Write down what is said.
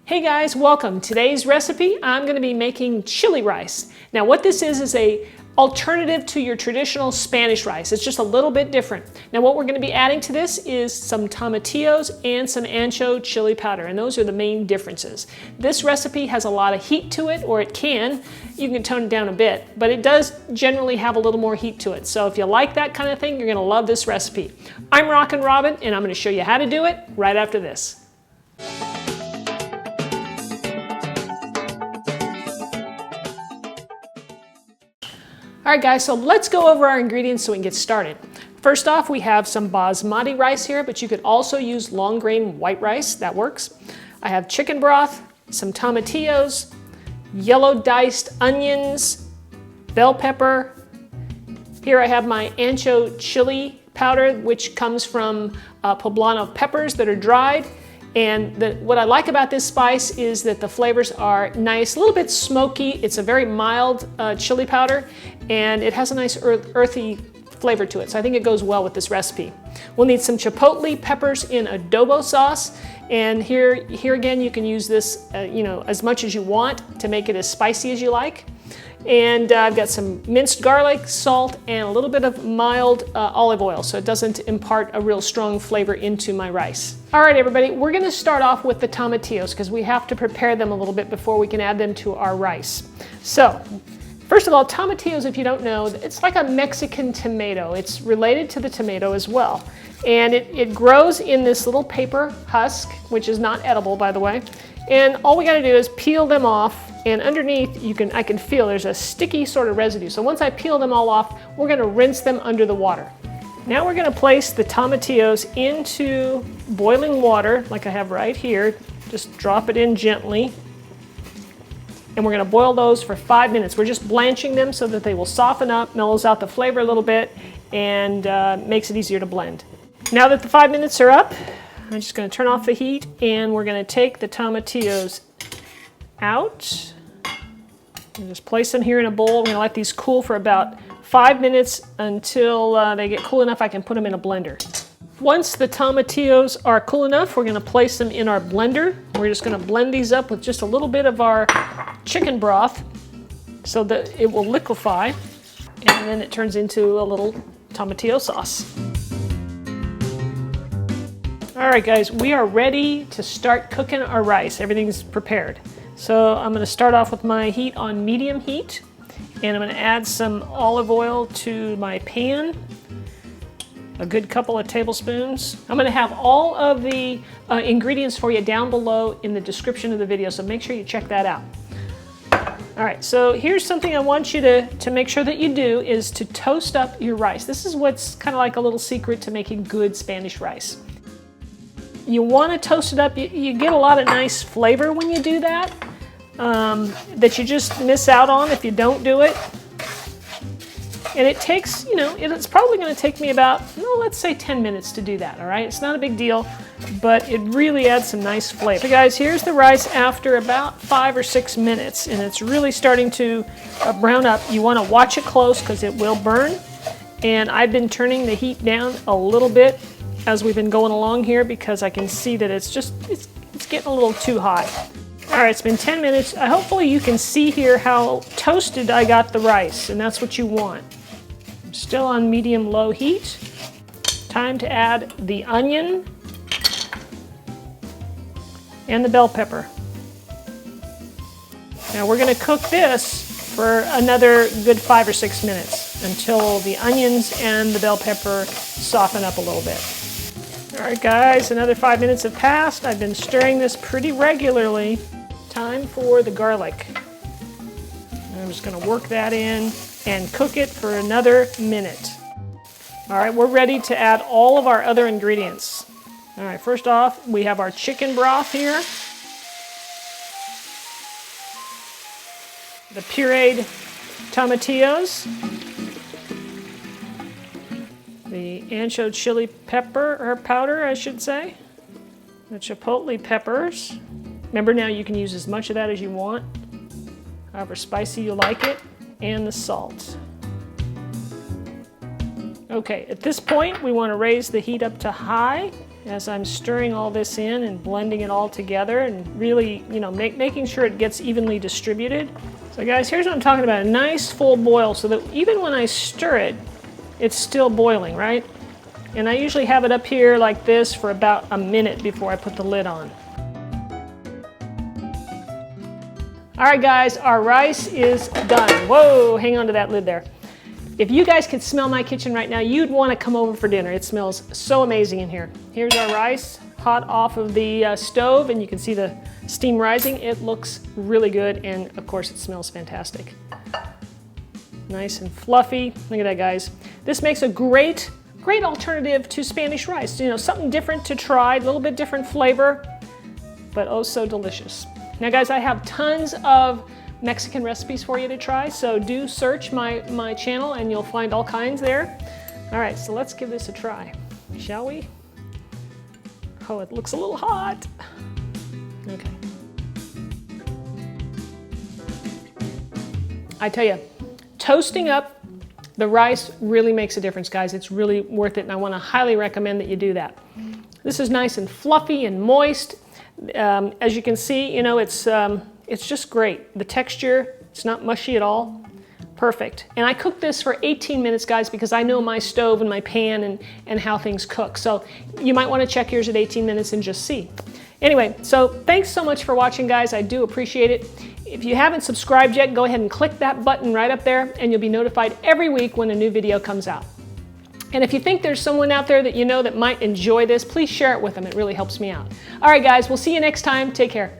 Hey guys, welcome. Today's recipe, I'm going to be making chili rice. Now what this is a alternative to your traditional Spanish rice. It's just a little bit different. Now what we're going to be adding to this is some tomatillos and some ancho chili powder, and those are the main differences. This recipe has a lot of heat to it, or it can. You can tone it down a bit, but it does generally have a little more heat to it. So if you like that kind of thing, you're going to love this recipe. I'm Rockin' Robin, and I'm going to show you how to do it right after this. All right guys, so let's go over our ingredients so we can get started. First off, we have some basmati rice here, but you could also use long grain white rice, that works. I have chicken broth, some tomatillos, yellow diced onions, bell pepper. Here I have my ancho chili powder, which comes from poblano peppers that are dried. And what I like about this spice is that the flavors are nice, a little bit smoky. It's a very mild chili powder, and it has a nice earthy flavor to it. So I think it goes well with this recipe. We'll need some chipotle peppers in adobo sauce. And here again, you can use this as much as you want to make it as spicy as you like. And I've got some minced garlic, salt, and a little bit of mild olive oil, so it doesn't impart a real strong flavor into my rice. All right, everybody, we're gonna start off with the tomatillos because we have to prepare them a little bit before we can add them to our rice. So, first of all, tomatillos, if you don't know, it's like a Mexican tomato. It's related to the tomato as well. And it grows in this little paper husk, which is not edible, by the way. And all we gotta do is peel them off, and underneath I can feel there's a sticky sort of residue. So once I peel them all off, we're gonna rinse them under the water. Now we're gonna place the tomatillos into boiling water, like I have right here. Just drop it in gently. And we're gonna boil those for 5 minutes. We're just blanching them so that they will soften up, mellows out the flavor a little bit, and makes it easier to blend. Now that the 5 minutes are up, I'm just gonna turn off the heat, and we're gonna take the tomatillos out. And just place them here in a bowl. We're gonna let these cool for about 5 minutes until they get cool enough I can put them in a blender. Once the tomatillos are cool enough, we're gonna place them in our blender. We're just gonna blend these up with just a little bit of our chicken broth so that it will liquefy, and then it turns into a little tomatillo sauce. All right guys, we are ready to start cooking our rice. Everything's prepared. So I'm gonna start off with my heat on medium heat, and I'm gonna add some olive oil to my pan, a good couple of tablespoons. I'm gonna have all of the ingredients for you down below in the description of the video, so make sure you check that out. All right, so here's something I want you to make sure that you do is to toast up your rice. This is what's kind of like a little secret to making good Spanish rice. You want to toast it up. You get a lot of nice flavor when you do that, that you just miss out on if you don't do it. And it takes, it's probably going to take me about, let's say 10 minutes to do that, all right? It's not a big deal, but it really adds some nice flavor. So guys, here's the rice after about 5 or 6 minutes, and it's really starting to brown up. You want to watch it close because it will burn. And I've been turning the heat down a little bit as we've been going along here because I can see that it's getting a little too hot. All right, it's been 10 minutes. Hopefully you can see here how toasted I got the rice, and that's what you want. I'm still on medium-low heat. Time to add the onion and the bell pepper. Now we're gonna cook this for another good 5 or 6 minutes until the onions and the bell pepper soften up a little bit. All right guys, another 5 minutes have passed. I've been stirring this pretty regularly. Time for the garlic. I'm just gonna work that in and cook it for another minute. All right, we're ready to add all of our other ingredients. All right, first off, we have our chicken broth here. The pureed tomatillos. The ancho chili pepper, or powder, I should say. The chipotle peppers. Remember now, you can use as much of that as you want, however spicy you like it, and the salt. Okay, at this point, we want to raise the heat up to high as I'm stirring all this in and blending it all together and really, making sure it gets evenly distributed. So guys, here's what I'm talking about, a nice full boil so that even when I stir it, it's still boiling, right? And I usually have it up here like this for about a minute before I put the lid on. All right guys, our rice is done. Whoa, hang on to that lid there. If you guys could smell my kitchen right now, you'd want to come over for dinner. It smells so amazing in here. Here's our rice, hot off of the stove, and you can see the steam rising. It looks really good, and of course it smells fantastic. Nice and fluffy. Look at that, guys. This makes a great alternative to Spanish rice. Something different to try, a little bit different flavor, but oh so delicious. Now guys, I have tons of Mexican recipes for you to try, so do search my channel and you'll find all kinds there. All right, so let's give this a try, shall we? Oh, it looks a little hot. Okay. I tell you, toasting up the rice really makes a difference, guys. It's really worth it, and I want to highly recommend that you do that. This is nice and fluffy and moist. As you can see, it's just great. The texture, it's not mushy at all. Perfect. And I cooked this for 18 minutes, guys, because I know my stove and my pan and how things cook. So you might want to check yours at 18 minutes and just see. Anyway, so thanks so much for watching, guys. I do appreciate it. If you haven't subscribed yet, go ahead and click that button right up there, and you'll be notified every week when a new video comes out. And if you think there's someone out there that you know that might enjoy this, please share it with them. It really helps me out. All right, guys, we'll see you next time. Take care.